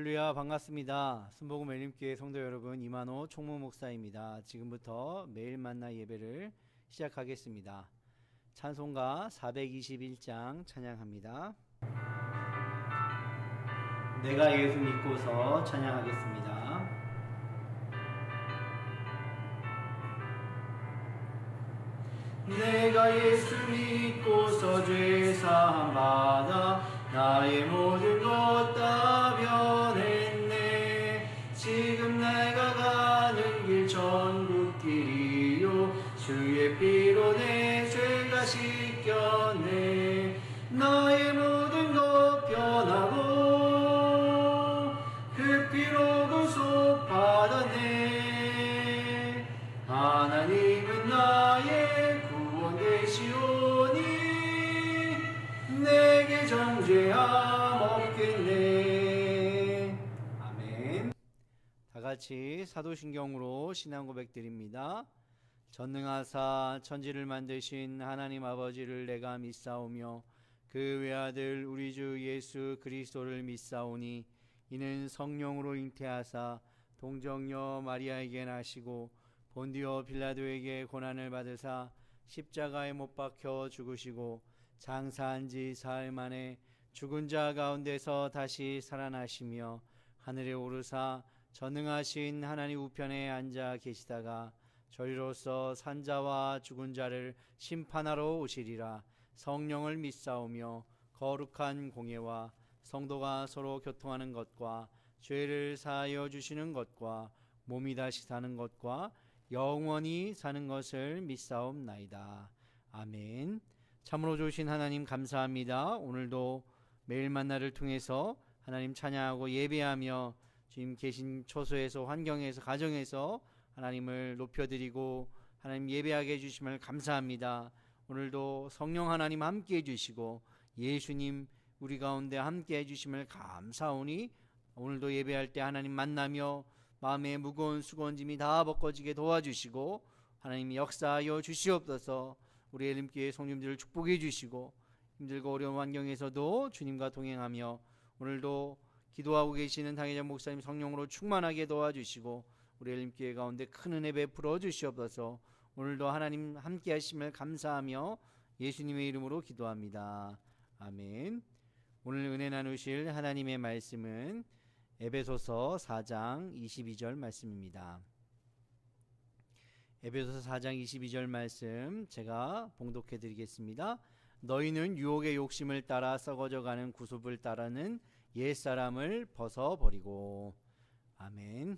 할렐루야, 반갑습니다. 순복음 엘림교회 성도 여러분, 이만호 총무 목사입니다. 지금부터 매일 만나 예배를 시작하겠습니다. 찬송가 421장 찬양합니다. 내가 예수 믿고서 찬양하겠습니다. 내가 예수 믿고서 죄사함 받아 나의 모든 것 다 변했네. 지금 내가 가는 길 천국길이요 주의 피로 내 죄가 씻겼네. 나의 모든 것 변하고 그 피로 구속 받았네. 하나님은 나의 구원 되시오니 내게 정죄함 없겠네. 아멘. 다같이 사도신경으로 신앙 고백 드립니다. 전능하사 천지를 만드신 하나님 아버지를 내가 믿사오며 그 외아들 우리 주 예수 그리스도를 믿사오니 이는 성령으로 잉태하사 동정녀 마리아에게 나시고 본디오 빌라도에게 고난을 받으사 십자가에 못 박혀 죽으시고 장사한 지 사흘 만에 죽은 자 가운데서 다시 살아나시며 하늘에 오르사 전능하신 하나님 우편에 앉아 계시다가 저리로서 산자와 죽은 자를 심판하러 오시리라. 성령을 믿사오며 거룩한 공예와 성도가 서로 교통하는 것과 죄를 사하여 주시는 것과 몸이 다시 사는 것과 영원히 사는 것을 믿사옵나이다. 아멘. 참으로 좋으신 하나님 감사합니다. 오늘도 매일 만나를 통해서 하나님 찬양하고 예배하며 지금 계신 처소에서 환경에서 가정에서 하나님을 높여드리고 하나님 예배하게 해주심을 감사합니다. 오늘도 성령 하나님 함께 해주시고 예수님 우리 가운데 함께 해주심을 감사오니 오늘도 예배할 때 하나님 만나며 마음의 무거운 수고한 짐이 다 벗겨지게 도와주시고 하나님 역사하여 주시옵소서. 우리 엘림교회 성님들을 축복해 주시고 힘들고 어려운 환경에서도 주님과 동행하며 오늘도 기도하고 계시는 당회장 목사님 성령으로 충만하게 도와주시고 우리 엘림교회 가운데 큰 은혜 베풀어 주시옵소서. 오늘도 하나님 함께 하심을 감사하며 예수님의 이름으로 기도합니다. 아멘. 오늘 은혜 나누실 하나님의 말씀은 에베소서 4장 22절 말씀입니다. 에베소서 4장 22절 말씀 제가 봉독해 드리겠습니다. 너희는 유혹의 욕심을 따라 썩어져가는 구습을 따르는 옛사람을 벗어버리고. 아멘.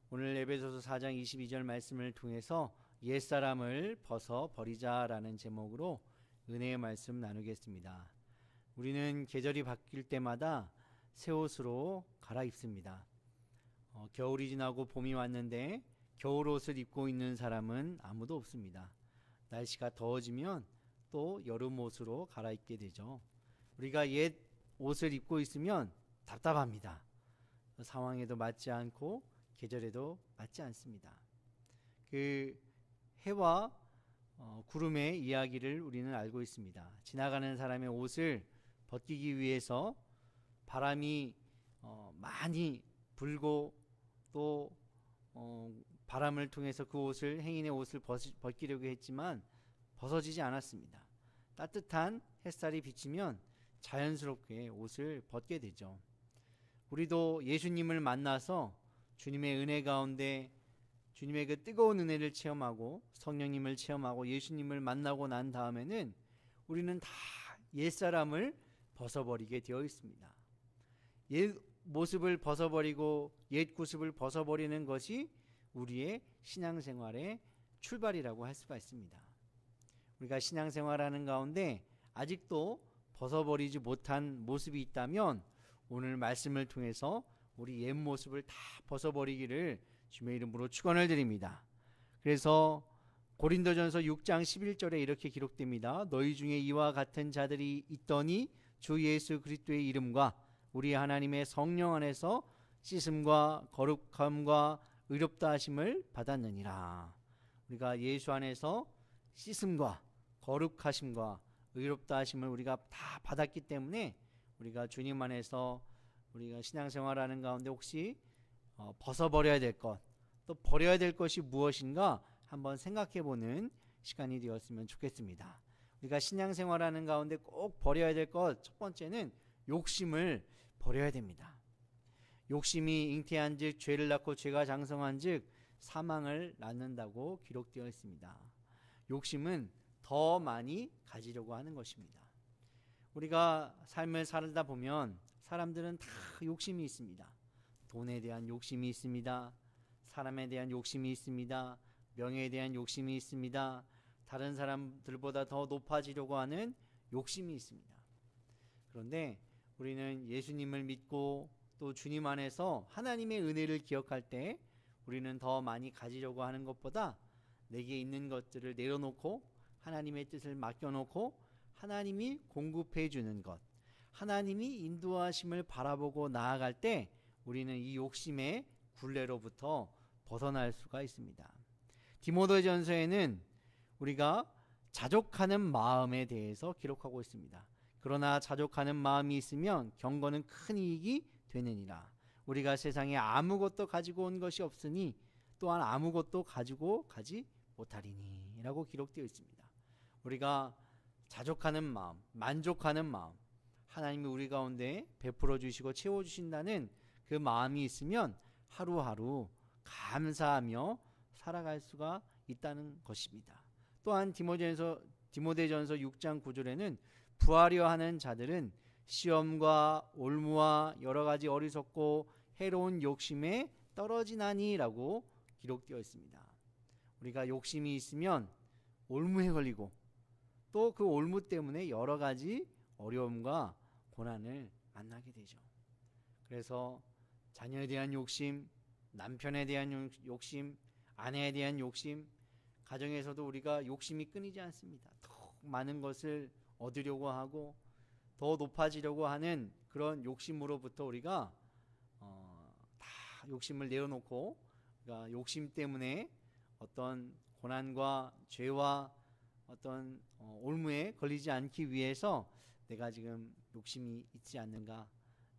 오늘 에베소서 4장 22절 말씀을 통해서 옛사람을 벗어버리자라는 제목으로 은혜의 말씀 나누겠습니다. 우리는 계절이 바뀔 때마다 새 옷으로 갈아입습니다. 겨울이 지나고 봄이 왔는데 겨울 옷을 입고 있는 사람은 아무도 없습니다. 날씨가 더워지면 또 여름 옷으로 갈아입게 되죠. 우리가 옛 옷을 입고 있으면 답답합니다. 상황에도 맞지 않고 계절에도 맞지 않습니다. 그 해와 구름의 이야기를 우리는 알고 있습니다. 지나가는 사람의 옷을 벗기기 위해서 바람이 많이 불고 또 바람을 통해서 그 옷을 행인의 옷을 벗기려고 했지만 벗어지지 않았습니다. 따뜻한 햇살이 비치면 자연스럽게 옷을 벗게 되죠. 우리도 예수님을 만나서 주님의 은혜 가운데 주님의 그 뜨거운 은혜를 체험하고 성령님을 체험하고 예수님을 만나고 난 다음에는 우리는 다 옛사람을 벗어버리게 되어 있습니다. 옛 모습을 벗어버리고 옛 구습을 벗어버리는 것이 우리의 신앙생활의 출발이라고 할 수가 있습니다. 우리가 신앙생활하는 가운데 아직도 벗어버리지 못한 모습이 있다면 오늘 말씀을 통해서 우리 옛 모습을 다 벗어버리기를 주님의 이름으로 축원을 드립니다. 그래서 고린도전서 6장 11절에 이렇게 기록됩니다. 너희 중에 이와 같은 자들이 있더니 주 예수 그리스도의 이름과 우리 하나님의 성령 안에서 씻음과 거룩함과 의롭다 하심을 받았느니라. 우리가 예수 안에서 씻음과 거룩하심과 의롭다 하심을 우리가 다 받았기 때문에 우리가 주님 안에서 우리가 신앙생활하는 가운데 혹시 벗어버려야 될 것, 또 버려야 될 것이 무엇인가 한번 생각해보는 시간이 되었으면 좋겠습니다. 우리가 신앙생활하는 가운데 꼭 버려야 될 것, 첫 번째는 욕심을 버려야 됩니다. 욕심이 잉태한 즉 죄를 낳고 죄가 장성한 즉 사망을 낳는다고 기록되어 있습니다. 욕심은 더 많이 가지려고 하는 것입니다. 우리가 삶을 살다 보면 사람들은 다 욕심이 있습니다. 돈에 대한 욕심이 있습니다. 사람에 대한 욕심이 있습니다. 명예에 대한 욕심이 있습니다. 다른 사람들보다 더 높아지려고 하는 욕심이 있습니다. 그런데 우리는 예수님을 믿고 또 주님 안에서 하나님의 은혜를 기억할 때 우리는 더 많이 가지려고 하는 것보다 내게 있는 것들을 내려놓고 하나님의 뜻을 맡겨놓고 하나님이 공급해 주는 것, 하나님이 인도하심을 바라보고 나아갈 때 우리는 이 욕심의 굴레로부터 벗어날 수가 있습니다. 디모데전서에는 우리가 자족하는 마음에 대해서 기록하고 있습니다. 그러나 자족하는 마음이 있으면 경건은 큰 이익이 되느니라. 우리가 세상에 아무것도 가지고 온 것이 없으니 또한 아무것도 가지고 가지 못하리니 라고 기록되어 있습니다. 우리가 자족하는 마음, 만족하는 마음, 하나님이 우리 가운데 베풀어 주시고 채워주신다는 그 마음이 있으면 하루하루 감사하며 살아갈 수가 있다는 것입니다. 또한 디모데전서 6장 9절에는 부하려 하는 자들은 시험과 올무와 여러 가지 어리석고 해로운 욕심에 떨어지나니 라고 기록되어 있습니다. 우리가 욕심이 있으면 올무에 걸리고 또 그 올무 때문에 여러 가지 어려움과 고난을 만나게 되죠. 그래서 자녀에 대한 욕심, 남편에 대한 욕심, 아내에 대한 욕심, 가정에서도 우리가 욕심이 끊이지 않습니다. 더 많은 것을 얻으려고 하고 더 높아지려고 하는 그런 욕심으로부터 우리가 다 욕심을 내어놓고 그러니까 욕심 때문에 어떤 고난과 죄와 어떤 올무에 걸리지 않기 위해서 내가 지금 욕심이 있지 않는가,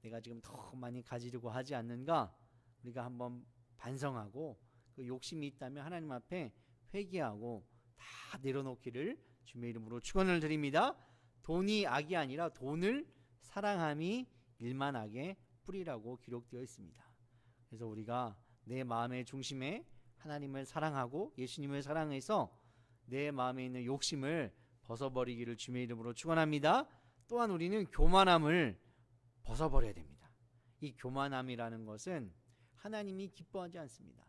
내가 지금 더 많이 가지려고 하지 않는가 우리가 한번 반성하고 그 욕심이 있다면 하나님 앞에 회개하고 다 내려놓기를 주님의 이름으로 축원을 드립니다. 돈이 악이 아니라 돈을 사랑함이 일만 악의 뿌리라고 기록되어 있습니다. 그래서 우리가 내 마음의 중심에 하나님을 사랑하고 예수님을 사랑해서 내 마음에 있는 욕심을 벗어버리기를 주님의 이름으로 축원합니다. 또한 우리는 교만함을 벗어버려야 됩니다. 이 교만함이라는 것은 하나님이 기뻐하지 않습니다.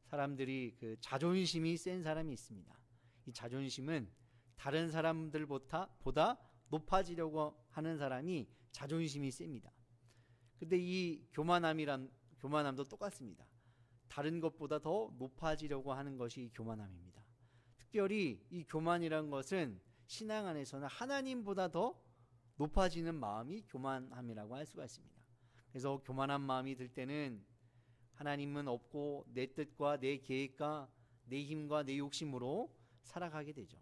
사람들이 그 자존심이 센 사람이 있습니다. 이 자존심은 다른 사람들보다 높아지려고 하는 사람이 자존심이 셉니다. 근데 이 교만함도 똑같습니다. 다른 것보다 더 높아지려고 하는 것이 교만함입니다. 특별히 이 교만이라는 것은 신앙 안에서는 하나님보다 더 높아지는 마음이 교만함이라고 할 수가 있습니다. 그래서 교만한 마음이 들 때는 하나님은 없고 내 뜻과 내 계획과 내 힘과 내 욕심으로 살아가게 되죠.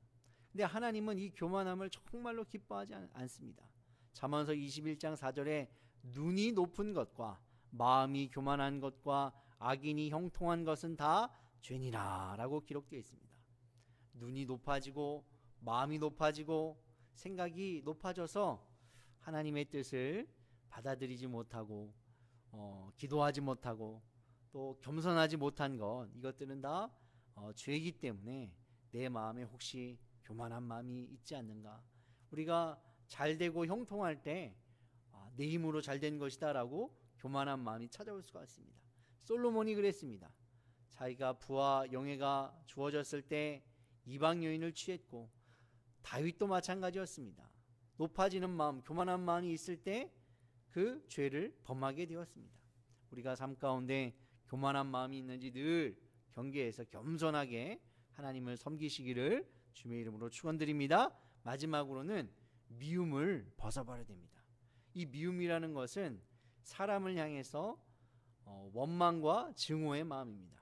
근데 하나님은 이 교만함을 정말로 기뻐하지 않습니다. 잠언서 21장 4절에 눈이 높은 것과 마음이 교만한 것과 악인이 형통한 것은 다 죄니라 라고 기록되어 있습니다. 눈이 높아지고 마음이 높아지고 생각이 높아져서 하나님의 뜻을 받아들이지 못하고 기도하지 못하고 또 겸손하지 못한 것, 이것들은 다 죄이기 때문에 내 마음에 혹시 교만한 마음이 있지 않는가. 우리가 잘되고 형통할 때 내 힘으로 잘된 것이다 라고 교만한 마음이 찾아올 수가 있습니다. 솔로몬이 그랬습니다. 자기가 부와 영예가 주어졌을 때 이방 여인을 취했고, 다윗도 마찬가지였습니다. 높아지는 마음, 교만한 마음이 있을 때 그 죄를 범하게 되었습니다. 우리가 삶 가운데 교만한 마음이 있는지 늘 경계해서 겸손하게 하나님을 섬기시기를 주님의 이름으로 축원드립니다. 마지막으로는 미움을 벗어버려야 됩니다. 이 미움이라는 것은 사람을 향해서 원망과 증오의 마음입니다.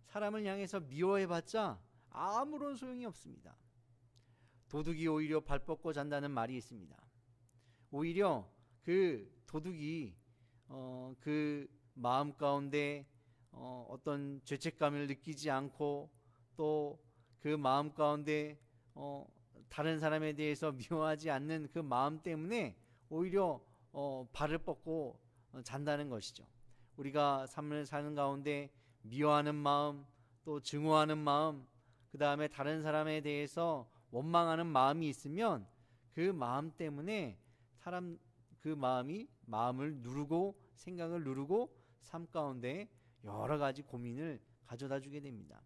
사람을 향해서 미워해봤자 아무런 소용이 없습니다. 도둑이 오히려 발 뻗고 잔다는 말이 있습니다. 오히려 그 도둑이 그 마음 가운데 어떤 죄책감을 느끼지 않고 또 그 마음 가운데 다른 사람에 대해서 미워하지 않는 그 마음 때문에 오히려 발을 뻗고 잔다는 것이죠. 우리가 삶을 사는 가운데 미워하는 마음, 또 증오하는 마음, 그 다음에 다른 사람에 대해서 원망하는 마음이 있으면 그 마음 때문에 그 마음을 누르고 생각을 누르고 삶 가운데 여러 가지 고민을 가져다 주게 됩니다.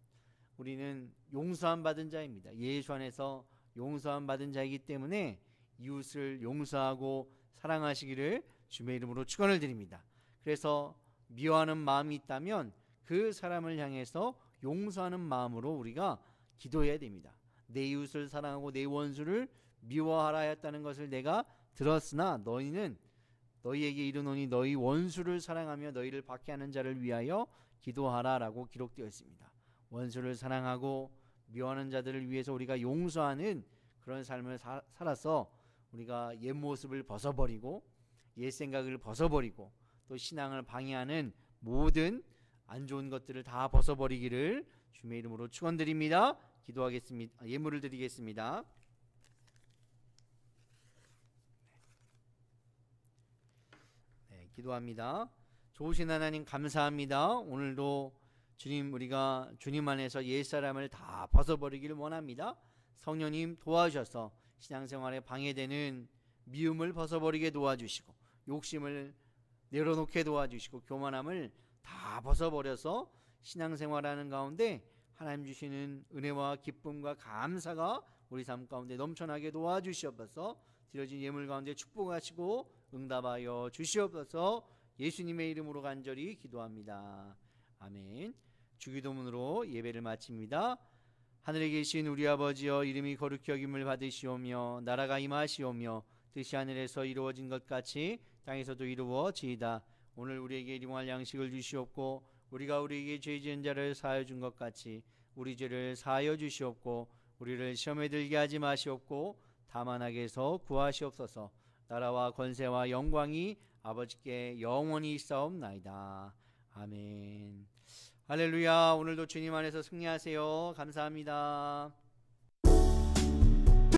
우리는 용서함 받은 자입니다. 예수 안에서 용서함 받은 자이기 때문에 이웃을 용서하고 사랑하시기를 주의 이름으로 축원을 드립니다. 그래서 미워하는 마음이 있다면 그 사람을 향해서 용서하는 마음으로 우리가 기도해야 됩니다. 내 이웃을 사랑하고 내 원수를 미워하라 하였다는 것을 내가 들었으나 너희는 너희에게 이르노니 너희 원수를 사랑하며 너희를 박해하는 자를 위하여 기도하라 라고 기록되어 있습니다. 원수를 사랑하고 미워하는 자들을 위해서 우리가 용서하는 그런 삶을 살아서 우리가 옛 모습을 벗어버리고 옛 생각을 벗어버리고 또 신앙을 방해하는 모든 안 좋은 것들을 다 벗어버리기를 주의 이름으로 축원드립니다. 기도하겠습니다. 예물을 드리겠습니다. 네, 기도합니다. 좋으신 하나님 감사합니다. 오늘도 주님, 우리가 주님 안에서 옛사람을 다 벗어버리기를 원합니다. 성령님 도와주셔서 신앙생활에 방해되는 미움을 벗어버리게 도와주시고 욕심을 내려놓게 도와주시고 교만함을 다 벗어버려서 신앙생활하는 가운데 하나님 주시는 은혜와 기쁨과 감사가 우리 삶 가운데 넘쳐나게 도와주시옵소서. 드려진 예물 가운데 축복하시고 응답하여 주시옵소서. 예수님의 이름으로 간절히 기도합니다. 아멘. 주기도문으로 예배를 마칩니다. 하늘에 계신 우리 아버지여, 이름이 거룩히 여김을 받으시오며 나라가 임하시오며 뜻이 하늘에서 이루어진 것 같이 땅에서도 이루어지이다. 오늘 우리에게 일용할 양식을 주시옵고 우리가 우리에게 죄 지은 자를 사하여 준 것 같이 우리 죄를 사하여 주시옵고 우리를 시험에 들게 하지 마시옵고 다만 악에서 구하시옵소서. 나라와 권세와 영광이 아버지께 영원히 있사옵나이다. 아멘. 할렐루야. 오늘도 주님 안에서 승리하세요. 감사합니다.